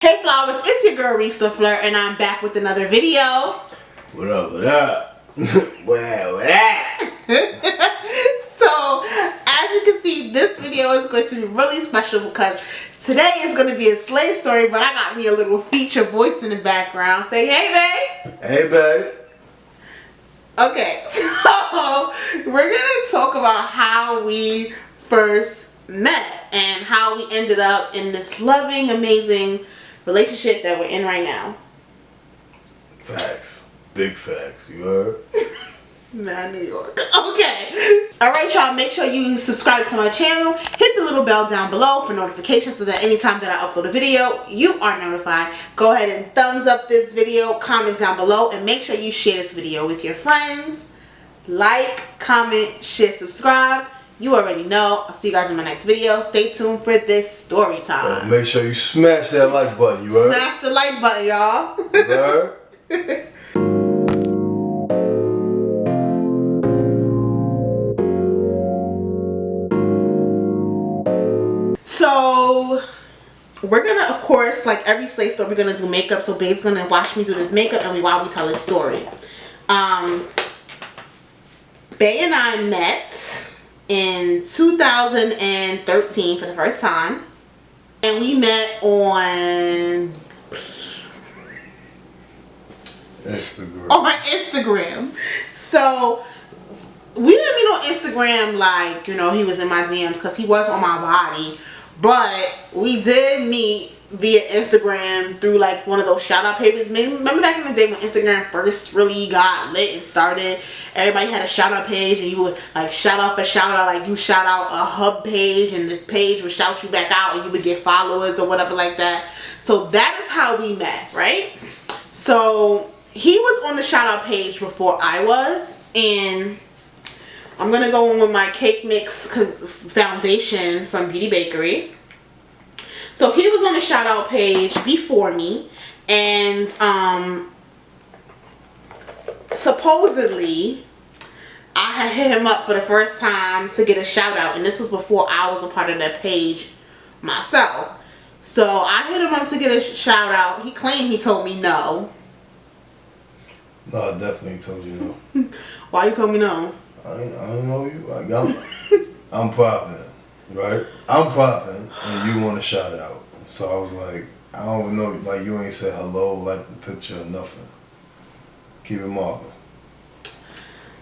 Hey flowers, it's your girl Reese LaFleur and I'm back with another video. What up, what up? What up? So, as you can see, this video is going to be really special because today is going to be a slave story, but I got me a little feature voice in the background. Say hey babe. Hey babe. Okay, so we're going to talk about how we first met and how we ended up in this loving, amazing relationship that we're in right now. Facts. Big facts. You heard? Nah, New York. Okay. Alright y'all, make sure you subscribe to my channel. Hit the little bell down below for notifications so that anytime that I upload a video, you are notified. Go ahead and thumbs up this video, comment down below, and make sure you share this video with your friends. Like, comment, share, subscribe. You already know. I'll see you guys in my next video. Stay tuned for this story time. Make sure you smash that like button, you heard? Smash the like button, y'all. You heard? So we're gonna, of course, like every slave story, we're gonna do makeup. So Babe's gonna watch me do this makeup and while we tell this story. Bae and I met in 2013 for the first time, and we met on Instagram. So we didn't meet on Instagram like, you know, he was in my DMs, because he was on my body, but we did meet via Instagram through like one of those shout out pages. Maybe remember back in the day when Instagram first really got lit and started, everybody had a shout out page and you would like shout out for shout out, like you shout out a hub page and the page would shout you back out and you would get followers or whatever like that. So that is how we met, right? So he was on the shout out page before I was, and I'm gonna go in with my cake mix foundation from Bakerie. So he was on the shout out page before me, and supposedly I had hit him up for the first time to get a shout out, and this was before I was a part of that page myself. So I hit him up to get a shout out. He claimed he told me no. No, I definitely told you no. Why you told me no? I don't know you. I'm popping, right? I'm popping, and you want to shout out. So I was like, I don't even know, like you ain't said hello, like the picture, or nothing. Keep it moving.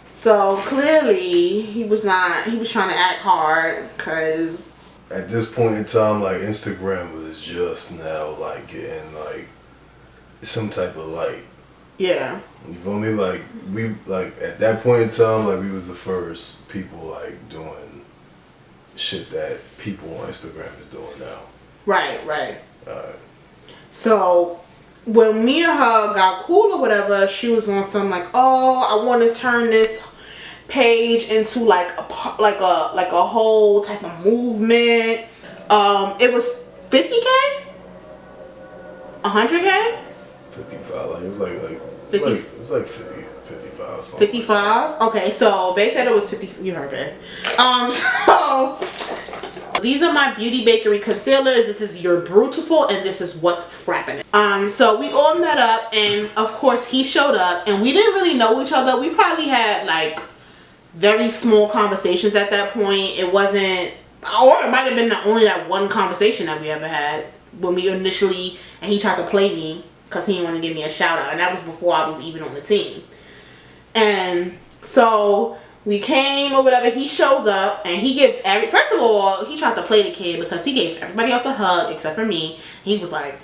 So clearly he was trying to act hard, because at this point in time, like Instagram was just now like getting like some type of light. Yeah. You feel me? Like we like at that point in time, like we was the first people like doing shit that people on Instagram is doing now. Right. So when me and her got cool or whatever, she was on something like, oh, I want to turn this page into like a whole type of movement. It was 50K, 100K, 55. Like it was like 50. Like, it was like 50, 55. 55. Okay, so Bae said it was 50. You heard it. So these are my Beauty Bakerie concealers. This is Your Brutiful, and this is What's Frappin'. So we all met up, and of course he showed up, and we didn't really know each other. We probably had like very small conversations at that point. It wasn't, or it might have been only that one conversation that we ever had when we initially, and he tried to play me because he didn't want to give me a shout out, and that was before I was even on the team. And so we came or whatever, he shows up and he gives first of all, he tried to play the kid because he gave everybody else a hug except for me. He was like,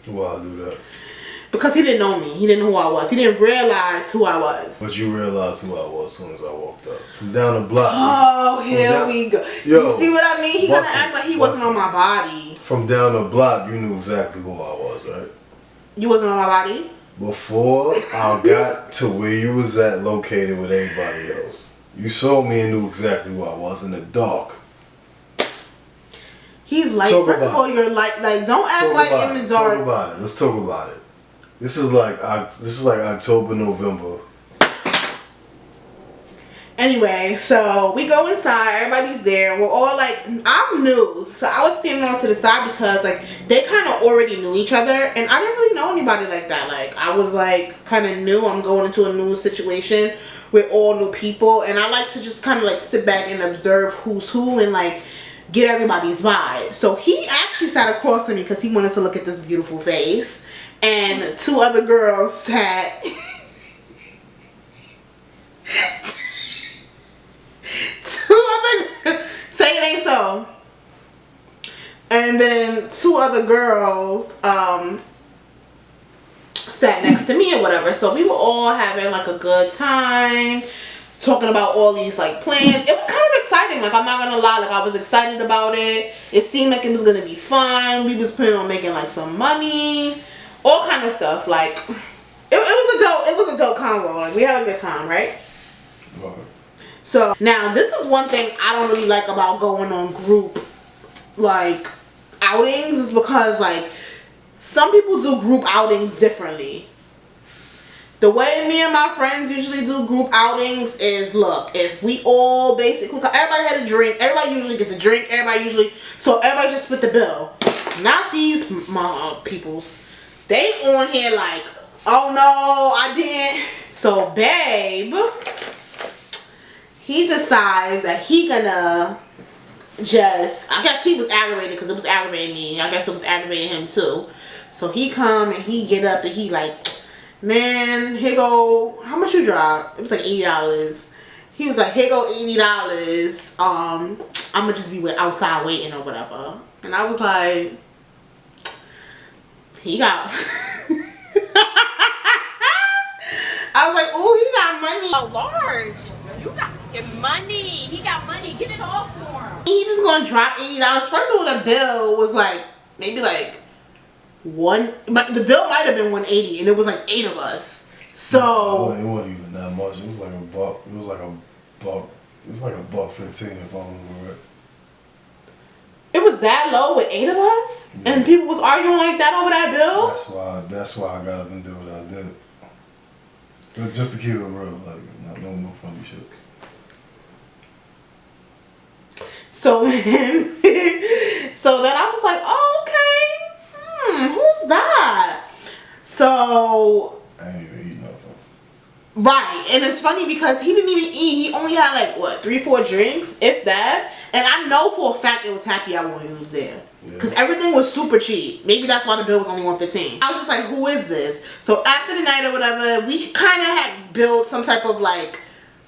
why I do that? Because he didn't know me. He didn't know who I was. He didn't realize who I was. But you realized who I was as soon as I walked up. From down the block. Oh, here we go. Yo, you see what I mean? He gonna act like he wasn't on my body. From down the block, you knew exactly who I was, right? You wasn't on my body? Before I got to where you was at, located with everybody else, you saw me and knew exactly who I was in the dark. He's like, first of all, you're like don't act like in the dark. Talk about it. Let's talk about it. This is like October, November. Anyway, so we go inside, everybody's there, we're all like, I'm new, so I was standing off to the side because like they kind of already knew each other, and I didn't really know anybody like that. Like I was like kind of new, I'm going into a new situation with all new people, and I like to just kind of like sit back and observe who's who and like get everybody's vibe. So he actually sat across from me because he wanted to look at this beautiful face, and two other girls sat say it ain't so. And then two other girls sat next to me or whatever. So we were all having like a good time, talking about all these like plans. It was kind of exciting, like I'm not gonna lie, like I was excited about it. It seemed like it was gonna be fun. We was planning on making like some money, all kind of stuff. Like it was a dope convo. Like we had a good time, right? Right. So now this is one thing I don't really like about going on group like outings, is because like some people do group outings differently. The way me and my friends usually do group outings is, look, if we all basically, everybody had a drink, everybody usually gets a drink, so everybody just split the bill. Not these peoples. They on here like, oh no, I didn't. So babe, he decides that he gonna just, I guess he was aggravated because it was aggravating me. I guess it was aggravating him too. So he come and he get up and he like, man, here go, how much you drop? It was like $80. He was like, here go $80. I'ma just be outside waiting or whatever. And I was like, he got I was like, ooh, he got money. Oh, large. You got money. He got money. Get it all for him. He just gonna drop $80. First of all, the bill was like maybe like the bill might have been $180, and it was like 8 of us. So it wasn't even that much. It was like $1. It was like $1.15 if I remember right. it was that low with 8 of us, yeah. And people was arguing like that over that bill. That's why I got up and did what I did. But just to keep it real, like no funny shit. So then, I was like, oh, okay, who's that? So I ain't even eat nothing. Right, and it's funny because he didn't even eat. He only had like what, 3-4 drinks, if that. And I know for a fact it was happy hour when he was there, because everything was super cheap. Maybe that's why the bill was only $115. I was just like, who is this? So after the night or whatever, we kind of had built some type of like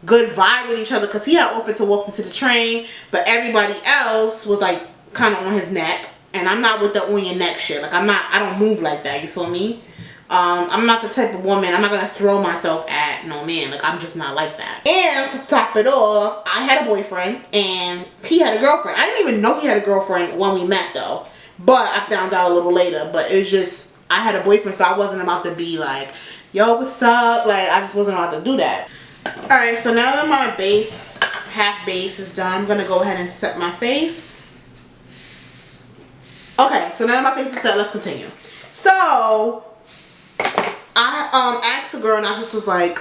good vibe with each other, because he had offered to walk me to the train, but everybody else was like kind of on his neck, and I'm not with the on your neck shit. Like I don't move like that. You feel me? I'm not the type of woman, I'm not gonna throw myself at no man. Like I'm just not like that. And to top it off, I had a boyfriend and he had a girlfriend. I didn't even know he had a girlfriend when we met though, but I found out a little later. But it's just, I had a boyfriend, so I wasn't about to be like, yo, what's up? Like I just wasn't about to do that. Alright, so now that my base, half base is done, I'm gonna go ahead and set my face. Okay, so now that my face is set, let's continue. So I asked the girl, and I just was like,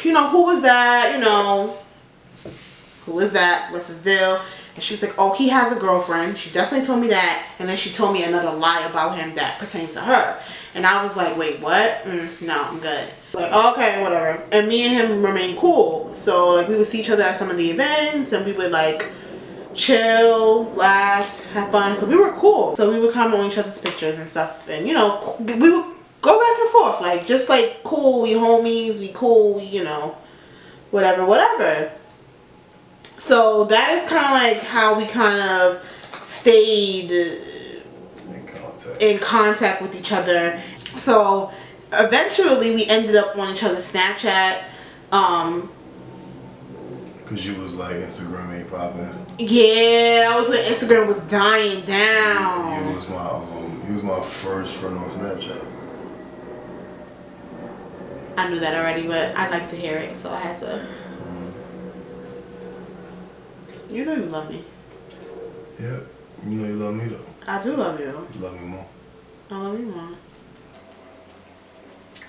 you know, who was that? You know, who is that? What's his deal? And she was like, oh, he has a girlfriend. She definitely told me that. And then she told me another lie about him that pertained to her. And I was like, wait, what? No, I'm good. Like, okay, whatever. And me and him remained cool. So like we would see each other at some of the events, and we would like chill, laugh, have fun. So we were cool. So we would comment on each other's pictures and stuff, and you know, we would go back and forth, like just like cool, we homies, we cool, we, you know, whatever. So that is kind of like how we kind of stayed in contact with each other. So eventually we ended up on each other's Snapchat. Cause you was like, Instagram ain't popping. Yeah, that was when Instagram was dying down. You was my first friend on Snapchat. I knew that already, but I'd like to hear it, so I had to. You know you love me. Yeah, you know you love me though. I do love you. You love me more. I love you more.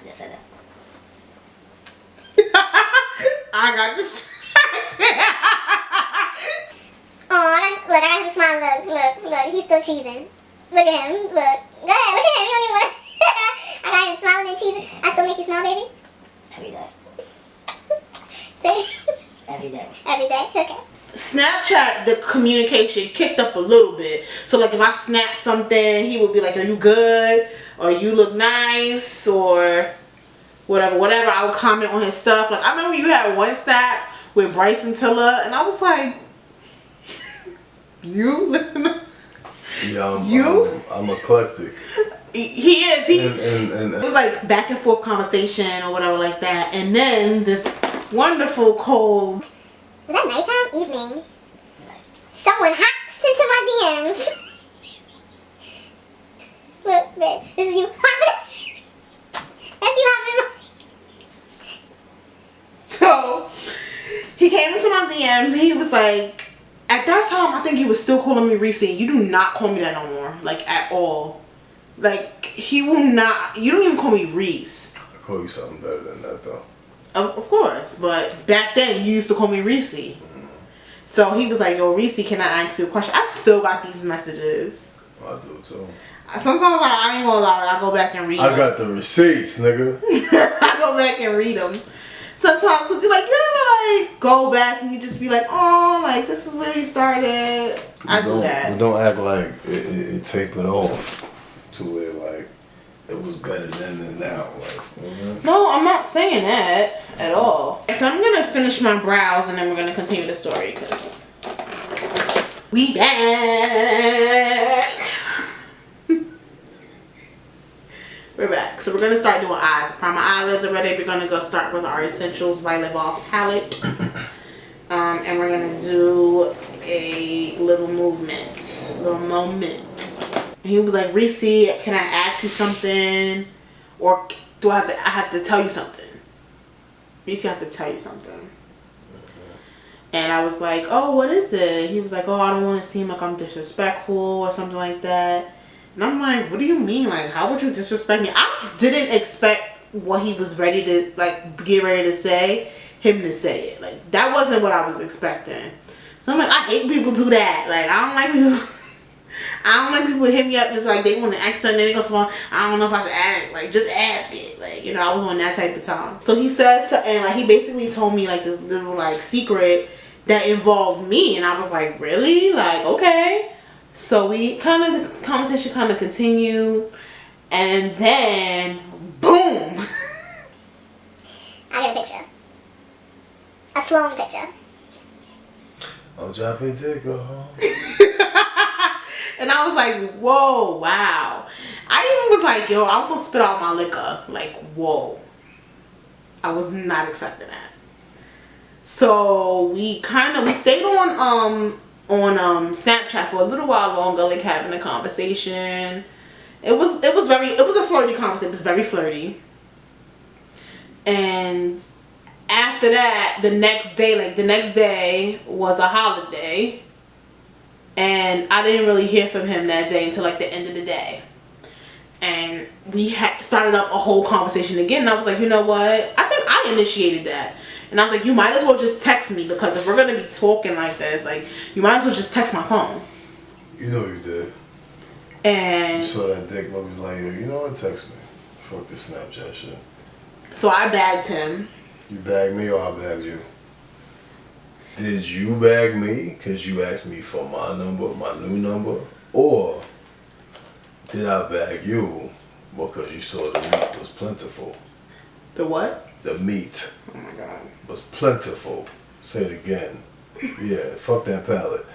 Just said that. I got distracted. Oh, look, I got him smiling. Look, he's still cheesing. Look at him. Look. Go ahead, look at him. You don't even want to. I got him smiling and cheesing. I still make you smile, baby? Every day. See? Every day. Every day? Okay. Snapchat, the communication kicked up a little bit. So like if I snap something, he would be like, are you good? Or you look nice? Or whatever. I would comment on his stuff. Like I remember you had one snap with Bryce and Tilla, and I was like, you listen to Yeah, I'm eclectic. He is. And It was like back and forth conversation or whatever like that. And then this wonderful cold. Was that nighttime? Evening. Someone hops into my DMs. Look, babe, this is you. That's you hopping. So he came into my DMs and he was like, at that time I think he was still calling me Reese. You do not call me that no more, like at all. Like he will not. You don't even call me Reese. I call you something better than that though. Of course, but back then you used to call me Reese. So he was like, yo, Reese, can I ask you a question? I still got these messages. I do too. Sometimes I ain't gonna lie, I go back and read them. I got the receipts, nigga. I go back and read them. Sometimes, because you're like, you ever like go back and you just be like, oh, like this is where he started. I do that. But don't act like it tapered off to where like it was better then than now. Like, No, I'm not saying that at all. So I'm gonna finish my brows and then we're gonna continue the story because we back. We're back. So we're gonna start doing eyes. I prime my eyelids already. We're gonna go start with our Essentials Violet Voss palette. And we're gonna do a little moment. And he was like, Reese, can I ask you something? Or do I have to tell you something? Reese, I have to tell you something. And I was like, oh, what is it? He was like, oh, I don't want to seem like I'm disrespectful or something like that. And I'm like, what do you mean? Like, how would you disrespect me? I didn't expect what he was ready to, like, get ready to say, him to say it. Like, that wasn't what I was expecting. So I'm like, I hate people do that. Like, I don't like people hit me up and like they want to ask something and they go to I don't know if I should ask. Like, just ask it. Like, you know, I was on that type of time. So he said something, like, he basically told me, like, this little, like, secret that involved me. And I was like, really? Like, okay. So the conversation kind of continued. And then, boom. I get a picture. A Sloan picture. I'm dropping dick, And I was like, whoa, wow. I even was like, yo, I'm gonna spit out my liquor. Like, whoa. I was not expecting that. So we stayed on Snapchat for a little while longer, like having a conversation. It was a flirty conversation. It was very flirty. And after that, the next day was a holiday. And I didn't really hear from him that day until like the end of the day. And we started up a whole conversation again. And I was like, you know what? I think I initiated that. And I was like, you might as well just text me, because if we're going to be talking like this, like, you might as well just text my phone. You know you did. And you saw that dick look, was like, you know what? Text me. Fuck this Snapchat shit. So I bagged him. You bagged me or I bagged you? Did you bag me because you asked me for my number, my new number? Or did I bag you because you saw the meat was plentiful? The what? The meat. Oh my God. Was plentiful. Say it again. Yeah, fuck that palette.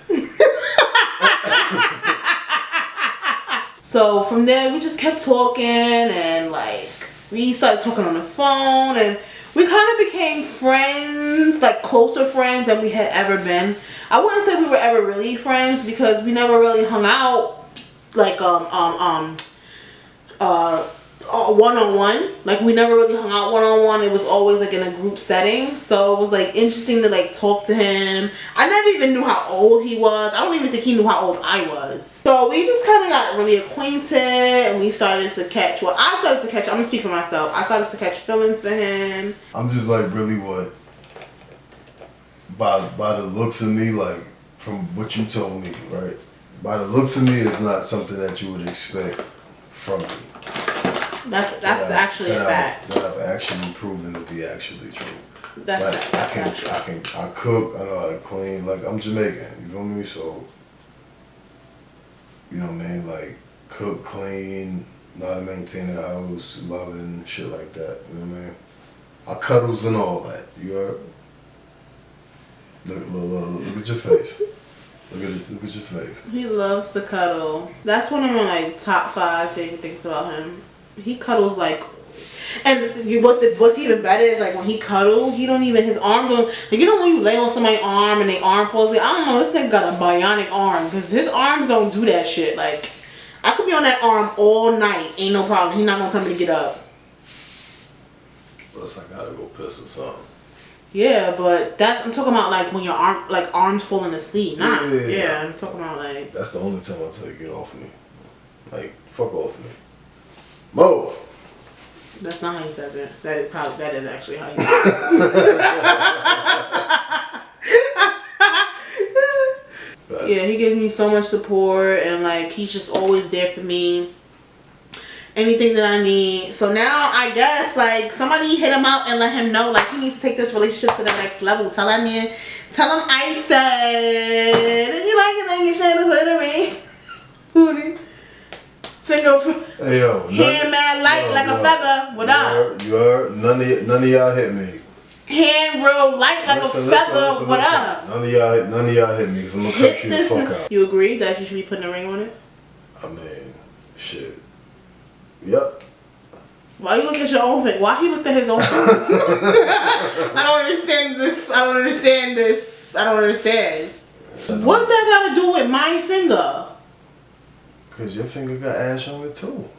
So from there, we just kept talking, and like we started talking on the phone, and we kind of became friends, like closer friends than we had ever been. I wouldn't say we were ever really friends because we never really hung out like one-on-one. Like, we never really hung out one-on-one. It was always like in a group setting. So it was like interesting to like talk to him. I never even knew how old he was. I don't even think he knew how old I was. So we just kind of got really acquainted, and we started to catch, I'm gonna speak for myself. I started to catch feelings for him. I'm just like, really, what? by the looks of me, like from what you told me, right? By the looks of me, it's not something that you would expect from me. That's actually a fact. That I've actually proven to be actually true. That's like, that's I cook, I know how to clean. Like I'm Jamaican, you feel me? So you know what I mean? Like cook, clean, know how to maintain the house, loving, shit like that. You know what I mean? I cuddles and all that. You heard? Look at your face. Look at your face. He loves to cuddle. That's one of my like top 5 favorite things about him. He cuddles like, and what's even better is like when he cuddle, he don't even, his arm don't, like, you know when you lay on somebody's arm and their arm falls, like, I don't know, this nigga got a bionic arm because his arms don't do that shit. Like I could be on that arm all night, ain't no problem. He's not gonna tell me to get up. Plus I gotta go piss or something. Yeah, but I'm talking about like when your arms falling asleep. Not, yeah. I'm talking about like. That's the only time I tell you get off me. Like, fuck off me. Move. That's not how he says it. That is actually how he says it. Yeah, he gives me so much support and like he's just always there for me. Anything that I need. So now I guess like somebody hit him out and let him know like he needs to take this relationship to the next level. Tell him I said and you like it then you should have put me. Finger hey yo, hand mad light like a feather. What up? You heard? None of y'all hit me. Hand real light like a feather. What up? None of y'all hit me because I'm gonna cut you the fuck out. You agree that you should be putting a ring on it? I mean, shit. Yep. Why you look at your own finger? Why he looked at his own finger? I don't understand this. What that got to do with my finger? Because your finger got ash on it too.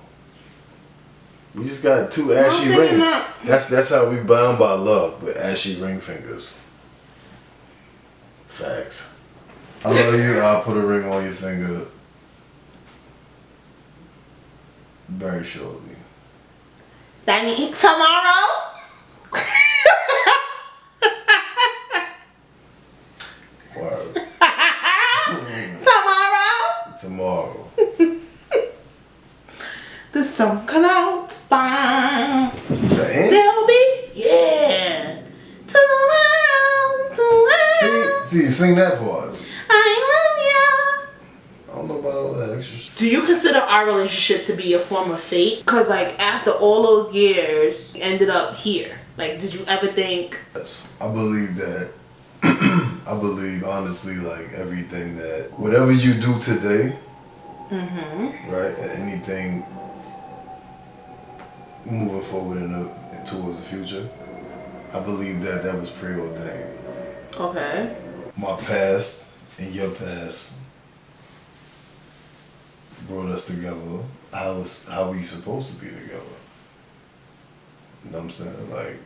We just got 2 ashy rings. That's how we bound by love, with ashy ring fingers. Facts. I love you. I'll put a ring on your finger very shortly. That means tomorrow? Word. Tomorrow. The sun come out. Bye. Is that him? They'll be, yeah. Tomorrow. See, sing that part. I love you. I don't know about all that extra shit. Do you consider our relationship to be a form of fate? Because like after all those years, you ended up here. Like, did you ever think? Yes, I believe that. I believe honestly, like everything that whatever you do today, right, and anything moving forward towards the future, I believe that was preordained. Okay. My past and your past brought us together. How we supposed to be together. You know what I'm saying? Like,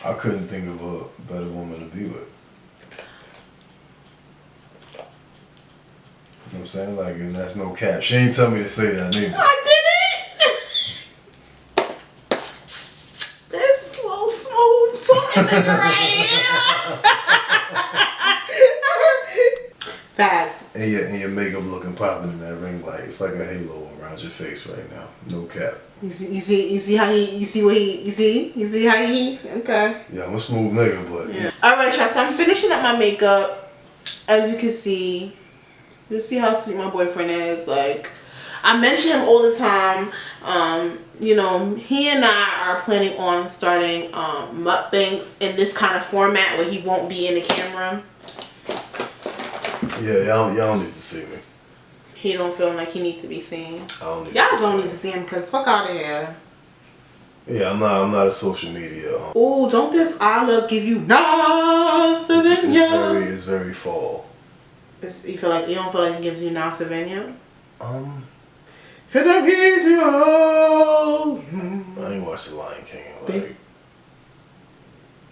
I couldn't think of a better woman to be with. You know what I'm saying? Like, and that's no cap. She ain't tell me to say that neither. I didn't. This little smooth talking nigga right here. Facts. And your makeup looking popping in that ring light. It's like a halo around your face right now. No cap. You see how he okay. Yeah, I'm a smooth nigga, but yeah. Alright, y'all, so I'm finishing up my makeup. As you can see, you'll see how sweet my boyfriend is. Like, I mention him all the time. You know, he and I are planning on starting mukbangs in this kind of format where he won't be in the camera. Yeah, y'all don't need to see me. He don't feel like he needs to be seen. Y'all don't need to see him because fuck out of here. Yeah, I'm not a social media. Oh, don't this Isla give you Savannah? It's very fall. You don't feel like it gives you Savannah? I ain't watched The Lion King. Like,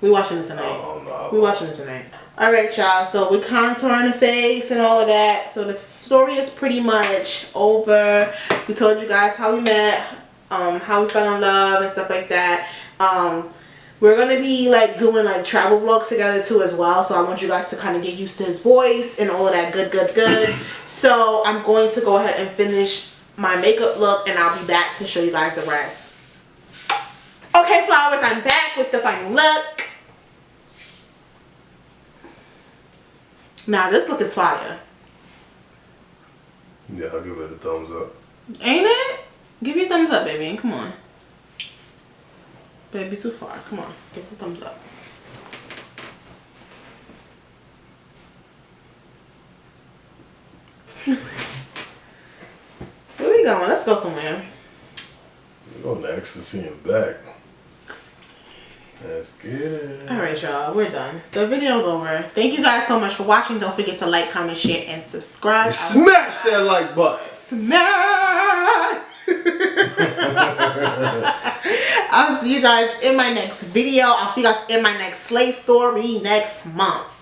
we watching it tonight. We watching it tonight. Alright, y'all. So we're contouring the face and all of that. So the story is pretty much over. We told you guys how we met, how we fell in love and stuff like that. We're going to be like doing like travel vlogs together too as well. So I want you guys to kind of get used to his voice and all of that good. So I'm going to go ahead and finish my makeup look and I'll be back to show you guys the rest. Okay, flowers, I'm back with the final look. Now this look is fire. Yeah, I'll give it a thumbs up. Ain't it? Give me a thumbs up, baby. Come on. Baby, too far. Come on. Give the thumbs up. Where we going? Let's go somewhere. We're going to ecstasy and back. Let's get it. Alright, y'all. We're done. The video's over. Thank you guys so much for watching. Don't forget to like, comment, share, and subscribe. And smash that like button. Smash! I'll see you guys in my next video. I'll see you guys in my next Slay story next month.